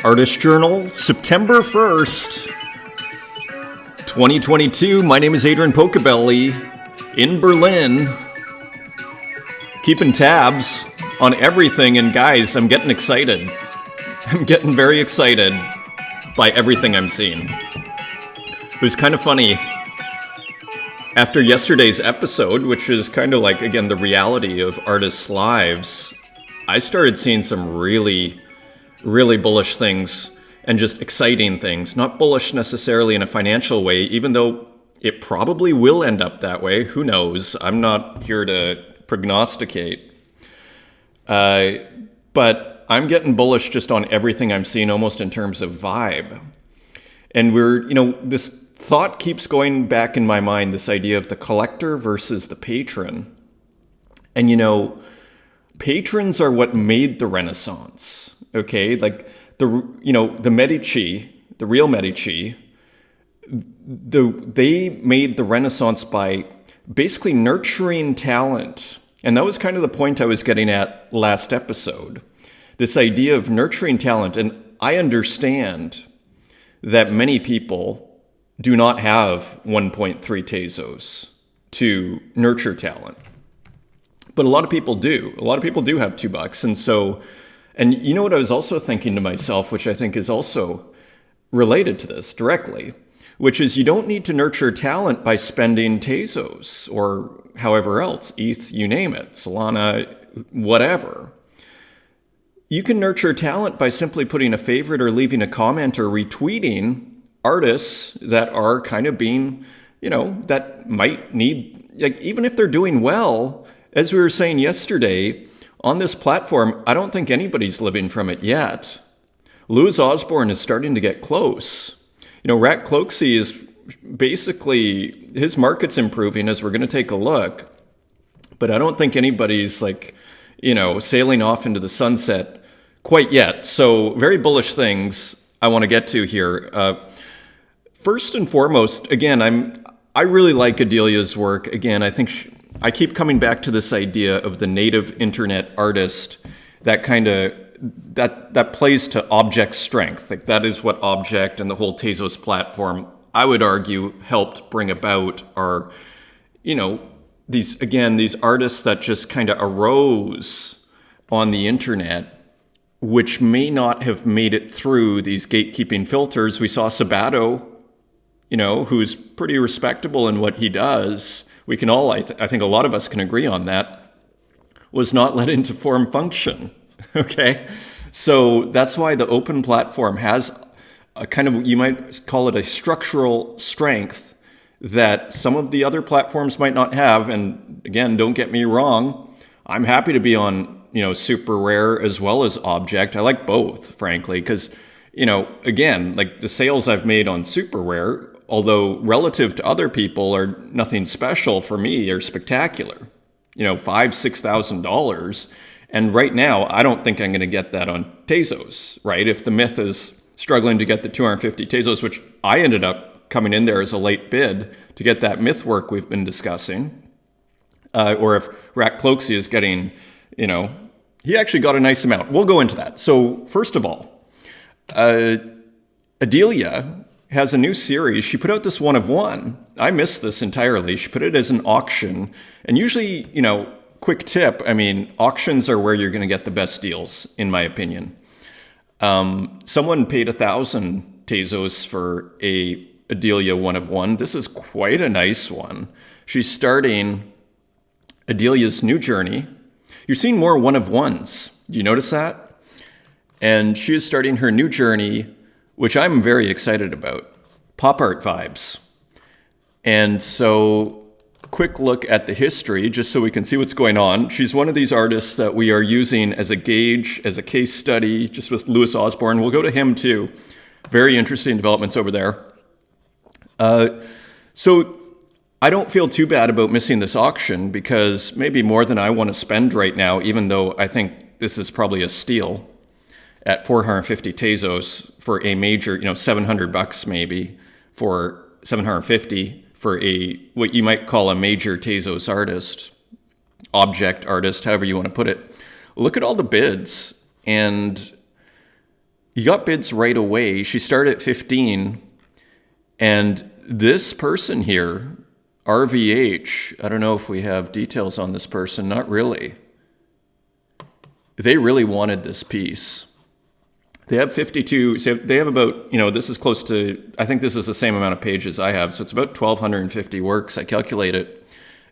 Artist Journal, September 1st, 2022. My name is Adrian Pocobelli in Berlin, keeping tabs on everything. And guys, I'm getting excited. I'm getting very excited by everything I'm seeing. It was kind of funny. After yesterday's episode, which is kind of like, again, the reality of artists' lives, I started seeing some really bullish things and just exciting things. Not bullish necessarily in a financial way, even though it probably will end up that way. Who knows? I'm not here to prognosticate. But I'm getting bullish just on everything I'm seeing, almost in terms of vibe. And this thought keeps going back in my mind, this idea of the collector versus the patron. And patrons are what made the Renaissance. Okay, like the Medici, the real Medici, they made the Renaissance by basically nurturing talent. And that was kind of the point I was getting at last episode. This idea of nurturing talent. And I understand that many people do not have 1.3 Tezos to nurture talent. But a lot of people do. A lot of people do have $2. And you know what I was also thinking to myself, which I think is also related to this directly, which is you don't need to nurture talent by spending Tezos or however else, ETH, you name it, Solana, whatever. You can nurture talent by simply putting a favorite or leaving a comment or retweeting artists that are kind of being, that might need, like, even if they're doing well, as we were saying yesterday, on this platform, I don't think anybody's living from it yet. Louis Osborne is starting to get close. Rat Cloaksy is basically, his market's improving as we're going to take a look. But I don't think anybody's sailing off into the sunset quite yet. So very bullish things I want to get to here. First and foremost, again, I really like Adelia's work. Again, I think I keep coming back to this idea of the native internet artist that kind of that plays to object strength. Like that is what Object and the whole Tezos platform, I would argue, helped bring about are, these artists that just kind of arose on the internet, which may not have made it through these gatekeeping filters. We saw Sabato, who's pretty respectable in what he does. We can all, I think a lot of us can agree on that, was not let into form function, okay? So that's why the open platform has a kind of, you might call it a structural strength that some of the other platforms might not have. And again, don't get me wrong, I'm happy to be on, Super Rare as well as Object. I like both, frankly, because, again, like the sales I've made on Super Rare, although relative to other people are nothing special, for me are spectacular, $5,000-$6,000. And right now, I don't think I'm going to get that on Tezos, right? If the myth is struggling to get the 250 Tezos, which I ended up coming in there as a late bid to get that myth work we've been discussing, or if Rat Cloaksy is getting, he actually got a nice amount. We'll go into that. So first of all, Adelia has a new series. She put out this one of one. I missed this entirely. She put it as an auction. And usually, quick tip, auctions are where you're going to get the best deals, in my opinion. Someone paid 1,000 Tezos for a Adelia one of one. This is quite a nice one. She's starting Adelia's new journey. You're seeing more one of ones. Do you notice that? And she is starting her new journey, which I'm very excited about. Pop art vibes. And so, quick look at the history, just so we can see what's going on. She's one of these artists that we are using as a gauge, as a case study, just with Louis Osborne. We'll go to him too. Very interesting developments over there. So I don't feel too bad about missing this auction, because maybe more than I want to spend right now, even though I think this is probably a steal at 450 Tezos for a major, $700 maybe for 750 for a, what you might call a major Tezos artist, object artist, however you want to put it. Look at all the bids. And He got bids right away. She started at 15. And this person here, RVH, I don't know if we have details on this person. Not really. They really wanted this piece. They have 52, so they have about, this is close to, I think this is the same amount of pages I have. So it's about 1,250 works. I calculate it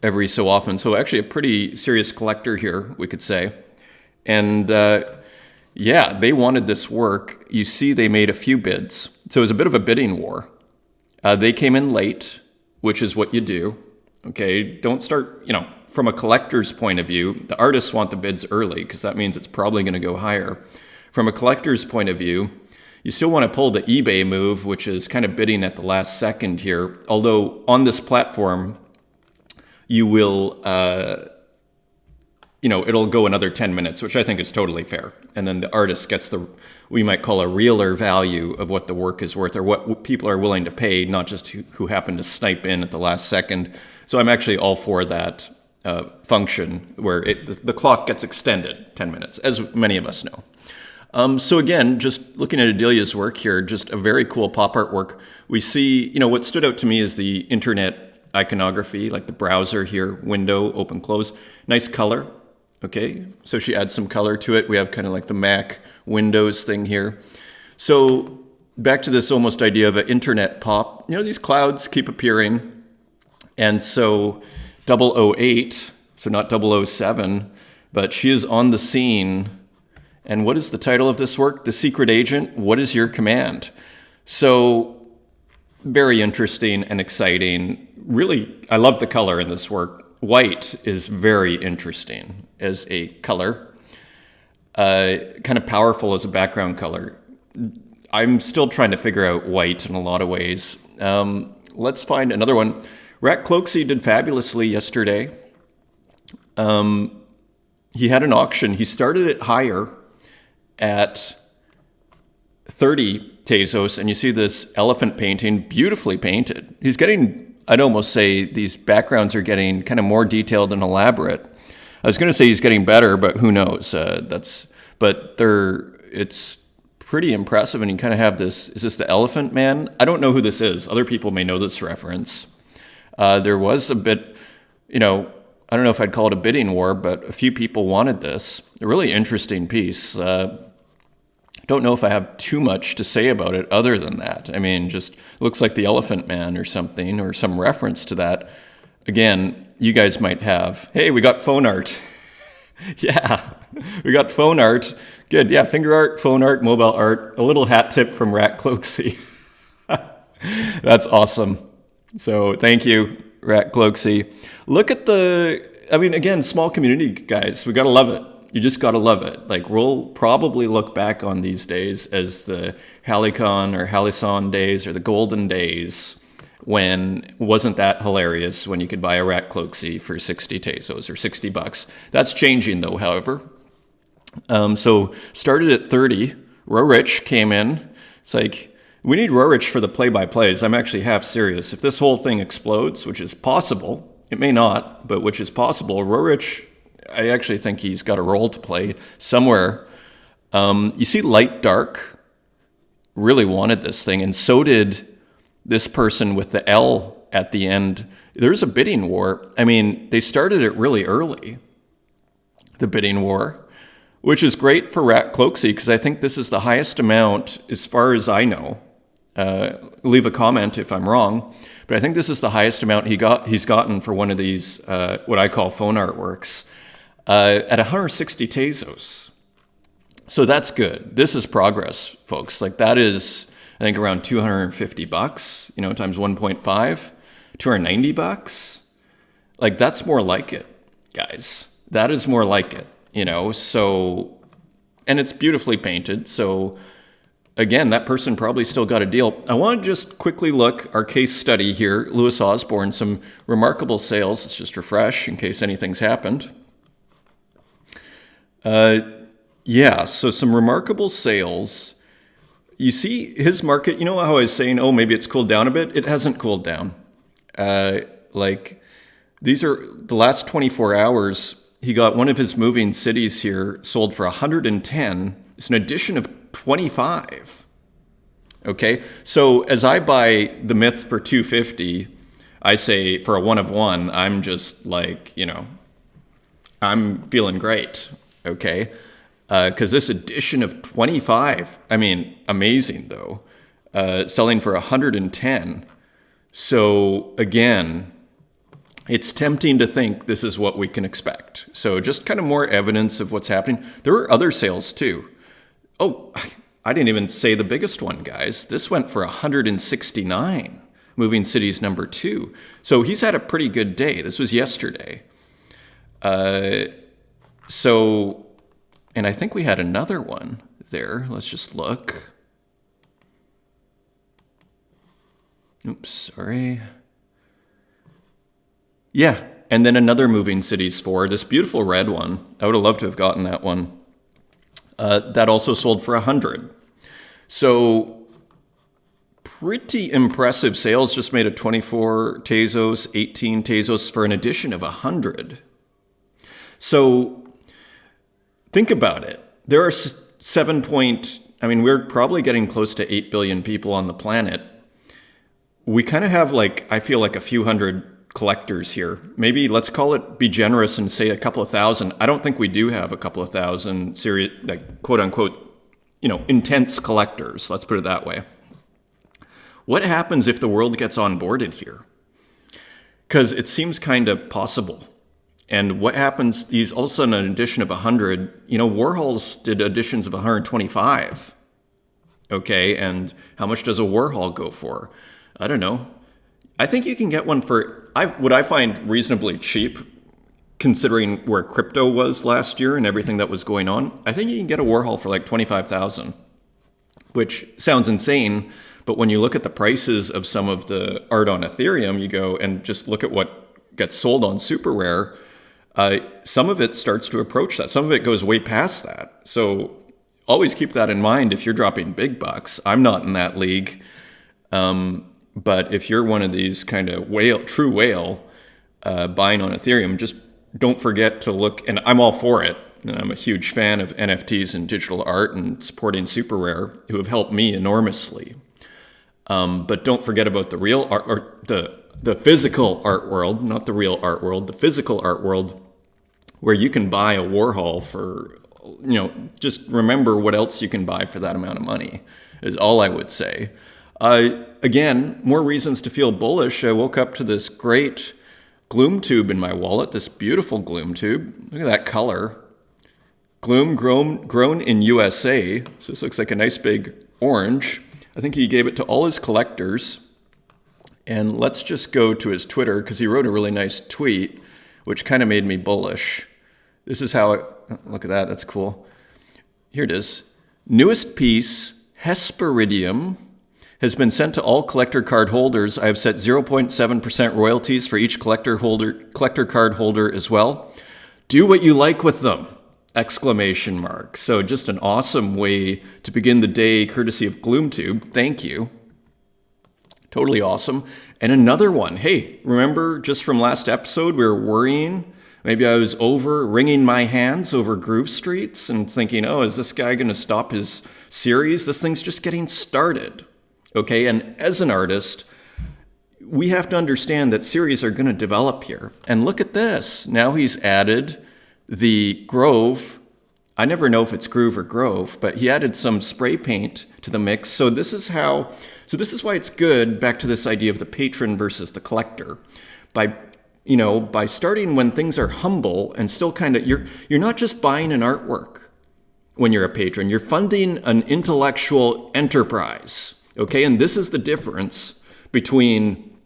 every so often. So actually a pretty serious collector here, we could say. And yeah, they wanted this work. You see they made a few bids. So it was a bit of a bidding war. They came in late, which is what you do. Okay, don't start, from a collector's point of view, the artists want the bids early because that means it's probably going to go higher. From a collector's point of view, you still want to pull the eBay move, which is kind of bidding at the last second here. Although on this platform, you will, it'll go another 10 minutes, which I think is totally fair. And then the artist gets we might call a realer value of what the work is worth or what people are willing to pay, not just who happen to snipe in at the last second. So I'm actually all for that function where the clock gets extended 10 minutes, as many of us know. So again, just looking at Adelia's work here, just a very cool pop art work. We see, what stood out to me is the internet iconography, like the browser here, window, open, close. Nice color, okay? So she adds some color to it. We have kind of like the Mac Windows thing here. So back to this almost idea of an internet pop. These clouds keep appearing. And so 008, so not 007, but she is on the scene. And what is the title of this work? The Secret Agent, What is Your Command? So very interesting and exciting. Really, I love the color in this work. White is very interesting as a color. Kind of powerful as a background color. I'm still trying to figure out white in a lot of ways. Let's find another one. Rat Cloaksy did fabulously yesterday. He had an auction. He started it higher at 30 Tezos, and you see this elephant painting, beautifully painted. He's getting, I'd almost say these backgrounds are getting kind of more detailed and elaborate. I was going to say he's getting better, but who knows? It's pretty impressive, and you kind of have this, is this the Elephant Man? I don't know who this is. Other people may know this reference. There was a bit, I don't know if I'd call it a bidding war, but a few people wanted this. A really interesting piece. Don't know if I have too much to say about it other than that. I mean, just looks like the Elephant Man or something, or some reference to that. Again, you guys might have, hey, we got phone art. Yeah, we got phone art. Good, yeah, finger art, phone art, mobile art. A little hat tip from Rat Cloaksy. That's awesome. So thank you, Rat Cloaksy. Look at again, small community, guys. We got to love it. You just got to love it. Like, we'll probably look back on these days as the Halicon or Halison days or the golden days when wasn't that hilarious when you could buy a Rat Cloaksy for 60 Tezos or $60. That's changing, though, however. So started at 30. Rorich came in. It's like, we need Rorich for the play-by-plays. I'm actually half serious. If this whole thing explodes, which is possible, it may not, but which is possible, Rorich, I actually think he's got a role to play somewhere. You see Light Dark really wanted this thing, and so did this person with the L at the end. There's a bidding war. I mean, they started it really early, the bidding war, which is great for Rat Cloaksy because I think this is the highest amount as far as I know. Leave a comment if I'm wrong, but I think this is the highest amount he's gotten for one of these, what I call phone artworks, at 160 Tezos. So that's good. This is progress, folks. Like, that is, I think, around $250, times 1.5, $290. Like, that's more like it, guys. That is more like it, so, and it's beautifully painted. So again, that person probably still got a deal. I want to just quickly look our case study here. Louis Osborne, some remarkable sales. Let's just refresh in case anything's happened. So some remarkable sales. You see his market, how I was saying, maybe it's cooled down a bit. It hasn't cooled down. These are the last 24 hours. He got one of his moving cities here sold for 110. It's an addition of 25. Okay, so as I buy the Myth for 250, I say for a 1 of 1, I'm just like, I'm feeling great. Okay, because this edition of 25, I mean, amazing though, selling for 110. So again, it's tempting to think this is what we can expect. So just kind of more evidence of what's happening. There were other sales too. Oh, I didn't even say the biggest one, guys. This went for 169, Moving Cities #2. So he's had a pretty good day. This was yesterday. And I think we had another one there. Let's just look. Oops, sorry. Yeah, and then another Moving Cities 4, this beautiful red one. I would have loved to have gotten that one. That also sold for 100. So pretty impressive sales. Just made a 24 Tezos, 18 Tezos for an edition of 100. So think about it. There are we're probably getting close to 8 billion people on the planet. We kind of have I feel like a few hundred collectors here. Maybe let's be generous and say a couple of thousand. I don't think we do have a couple of thousand serious, quote unquote, intense collectors. Let's put it that way. What happens if the world gets onboarded here? Because it seems kind of possible. And what happens, these all of a sudden an edition of 100, Warhol's did editions of 125. Okay, and how much does a Warhol go for? I don't know. I think you can get one for, what I find reasonably cheap, considering where crypto was last year and everything that was going on. I think you can get a Warhol for 25,000, which sounds insane. But when you look at the prices of some of the art on Ethereum, you go and just look at what gets sold on Super Rare. Some of it starts to approach that. Some of it goes way past that. So always keep that in mind if you're dropping big bucks. I'm not in that league. But if you're one of these kind of true whale buying on Ethereum, just don't forget to look. And I'm all for it. And I'm a huge fan of NFTs and digital art and supporting Super Rare, who have helped me enormously. But don't forget about the real art, or the physical art world, not the real art world, the physical art world, where you can buy a Warhol for, just remember what else you can buy for that amount of money, is all I would say. Again, more reasons to feel bullish. I woke up to this great Gloom tube in my wallet, this beautiful Gloom tube. Look at that color. Gloom grown in USA. So this looks like a nice big orange. I think he gave it to all his collectors. And let's just go to his Twitter, because he wrote a really nice tweet, which kind of made me bullish. This is how look at that, that's cool. Here it is. Newest piece, Hesperidium, has been sent to all collector card holders. I have set 0.7% royalties for each collector card holder as well. Do what you like with them! ! So just an awesome way to begin the day, courtesy of GloomTube. Thank you. Totally awesome. And another one. Hey, remember just from last episode, we were worrying. Maybe I was wringing my hands over Groove Streets and thinking, oh, is this guy going to stop his series? This thing's just getting started. Okay, and as an artist, we have to understand that series are going to develop here. And look at this. Now he's added the Grove. I never know if it's Groove or Grove, but he added some spray paint to the mix. So this is why it's good, back to this idea of the patron versus the collector. By starting when things are humble and still kind of, you're not just buying an artwork when you're a patron, you're funding an intellectual enterprise. Okay, and this is the difference between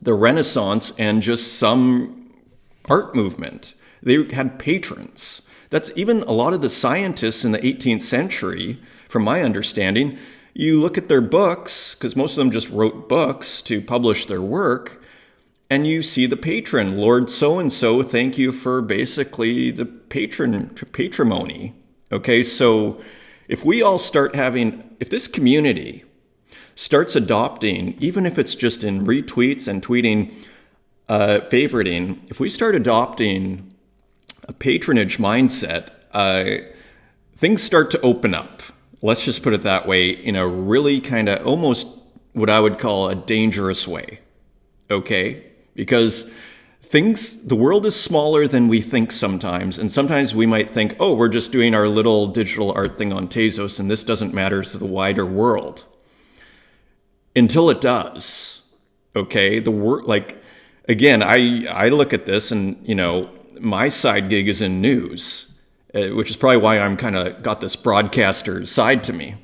the Renaissance and just some art movement. They had patrons. That's even a lot of the scientists in the 18th century, from my understanding. You look at their books, because most of them just wrote books to publish their work, and you see the patron, Lord so-and-so, thank you for basically the patrimony. Okay, so if this community starts adopting, even if it's just in retweets and tweeting, favoriting, if we start adopting a patronage mindset, things start to open up. let's just put it that way, in a really kind of almost what I would call a dangerous way. Okay? Because the world is smaller than we think sometimes. And sometimes we might think, oh, we're just doing our little digital art thing on Tezos and this doesn't matter to the wider world. Until it does. Okay? Again, I look at this and, my side gig is in news, which is probably why I'm kind of got this broadcaster side to me.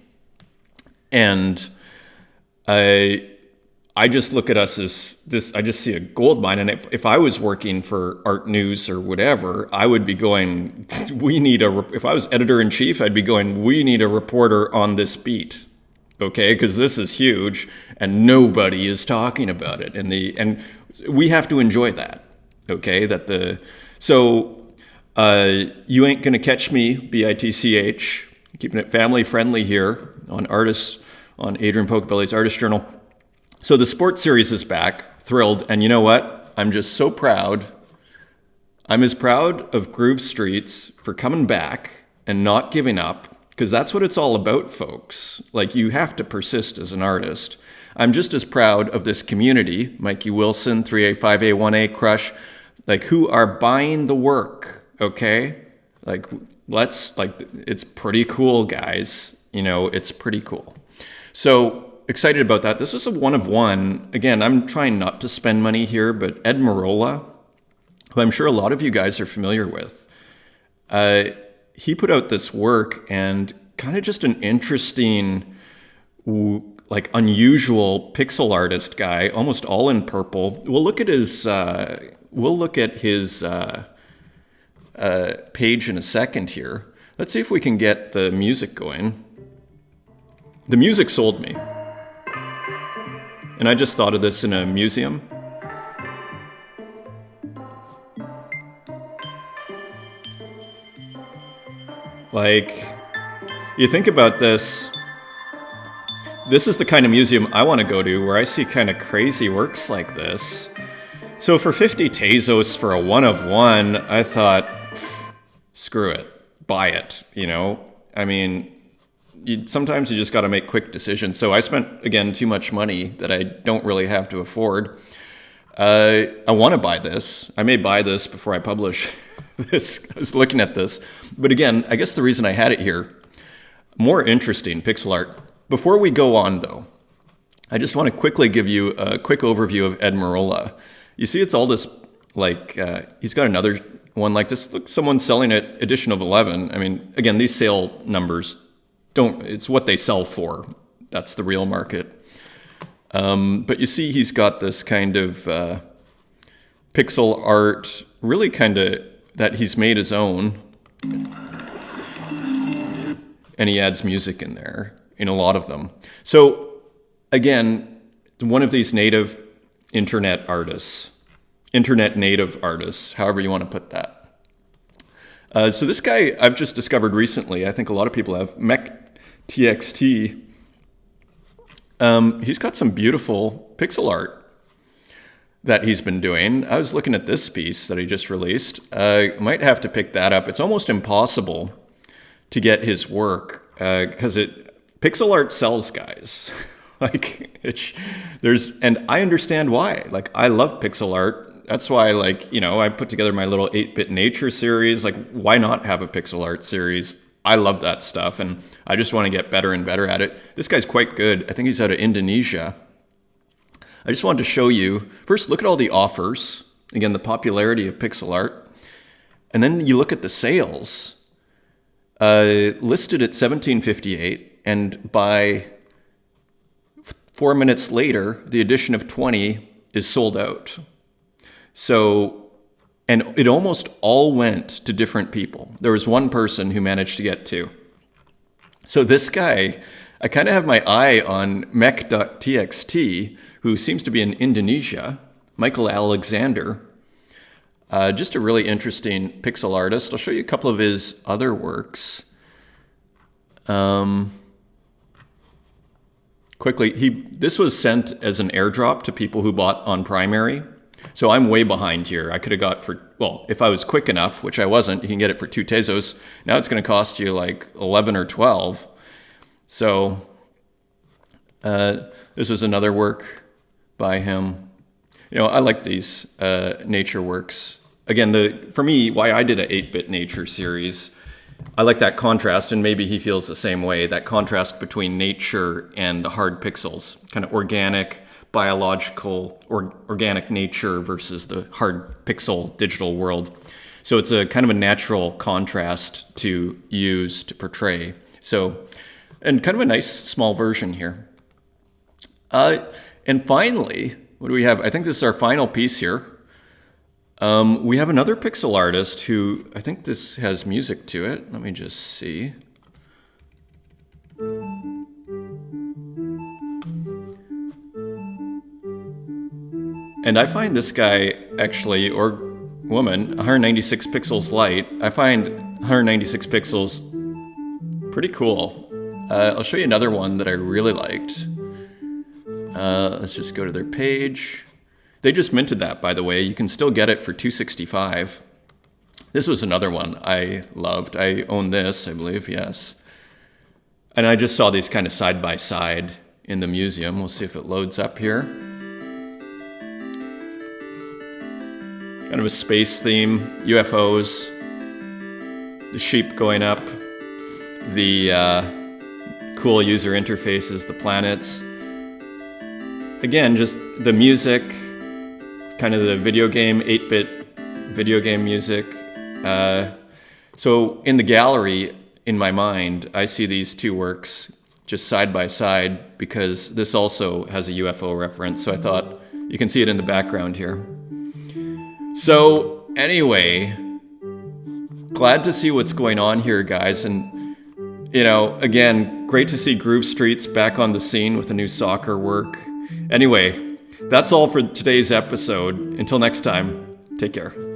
And I just look at us as this, I just see a gold mine. And if I was working for Art News or whatever, I would be going, if I was editor in chief, I'd be going, we need a reporter on this beat. Okay, because this is huge and nobody is talking about it. And we have to enjoy that. Okay, so you ain't gonna catch me, BITCH, keeping it family friendly here on Adrian Pocobelli's Artist Journal. So the sports series is back, thrilled, and you know what? I'm just so proud. I'm as proud of Groove Streets for coming back and not giving up, because that's what it's all about, folks. Like, you have to persist as an artist. I'm just as proud of this community, Mikey Wilson, 3A, 5A, 1A, Crush, who are buying the work, okay? It's pretty cool, guys. It's pretty cool. So, excited about that. This is a one of one. Again, I'm trying not to spend money here, but Ed Marola, who I'm sure a lot of you guys are familiar with, he put out this work and kind of just an interesting, unusual pixel artist guy, almost all in purple. We'll look at his page in a second here. Let's see if we can get the music going. The music sold me. And I just thought of this in a museum. You think about this. This is the kind of museum I want to go to, where I see kind of crazy works like this. So for 50 Tezos for a one of one, I thought, screw it, buy it, sometimes you just got to make quick decisions. So I spent, again, too much money that I don't really have to afford. I want to buy this. I may buy this before I publish this. I was looking at this. But again, I guess the reason I had it here, more interesting pixel art. Before we go on, though, I just want to quickly give you a quick overview of Ed Marola. You see, it's all this, he's got another one like this. Look, someone's selling it, edition of 11. Again, these sale numbers it's what they sell for. That's the real market. But you see he's got this kind of pixel art, really kind of that he's made his own. And he adds music in there, in a lot of them. So again, one of these native internet native artists, however you want to put that. So this guy I've just discovered recently, I think a lot of people have, TXT. He's got some beautiful pixel art that he's been doing. I was looking at this piece that he just released. I might have to pick that up. It's almost impossible to get his work because pixel art sells, guys. And I understand why. I love pixel art. That's why, I put together my little 8-bit nature series. Why not have a pixel art series? I love that stuff, and I just want to get better and better at it. This guy's quite good. I think he's out of Indonesia. I just wanted to show you, first, look at all the offers. Again, the popularity of pixel art. And then you look at the sales. Listed at $17.58, and by 4 minutes later, the edition of 20 is sold out. So, and it almost all went to different people. There was one person who managed to get two. So this guy, I kind of have my eye on mech.txt, who seems to be in Indonesia, Michael Alexander. Just a really interesting pixel artist. I'll show you a couple of his other works. Quickly, this was sent as an airdrop to people who bought on Primary. So I'm way behind here. I could have got if I was quick enough, which I wasn't, you can get it for 2 Tezos. Now it's going to cost you 11 or 12. So this is another work by him. I like these nature works. Again, for me, why I did an 8-bit nature series, I like that contrast, and maybe he feels the same way, that contrast between nature and the hard pixels, kind of organic, biological, organic nature versus the hard pixel digital world. So it's a kind of a natural contrast to use to portray. So, and kind of a nice small version here. And finally, what do we have? I think this is our final piece here. We have another pixel artist who, I think this has music to it. Let me just see. And I find this guy actually, or woman, 196 pixels light. I find 196 pixels pretty cool. I'll show you another one that I really liked. Let's just go to their page. They just minted that, by the way. You can still get it for $265. This was another one I loved. I own this, I believe, yes. And I just saw these kind of side by side in the museum. We'll see if it loads up here. Kind of a space theme, UFOs, the sheep going up, the cool user interfaces, the planets. Again, just the music, kind of the video game, 8-bit video game music. So in the gallery, in my mind, I see these two works just side by side because this also has a UFO reference. So I thought you can see it in the background here. So anyway, glad to see what's going on here, guys. And, again, great to see Groove Streets back on the scene with a new soccer work. Anyway, that's all for today's episode. Until next time, take care.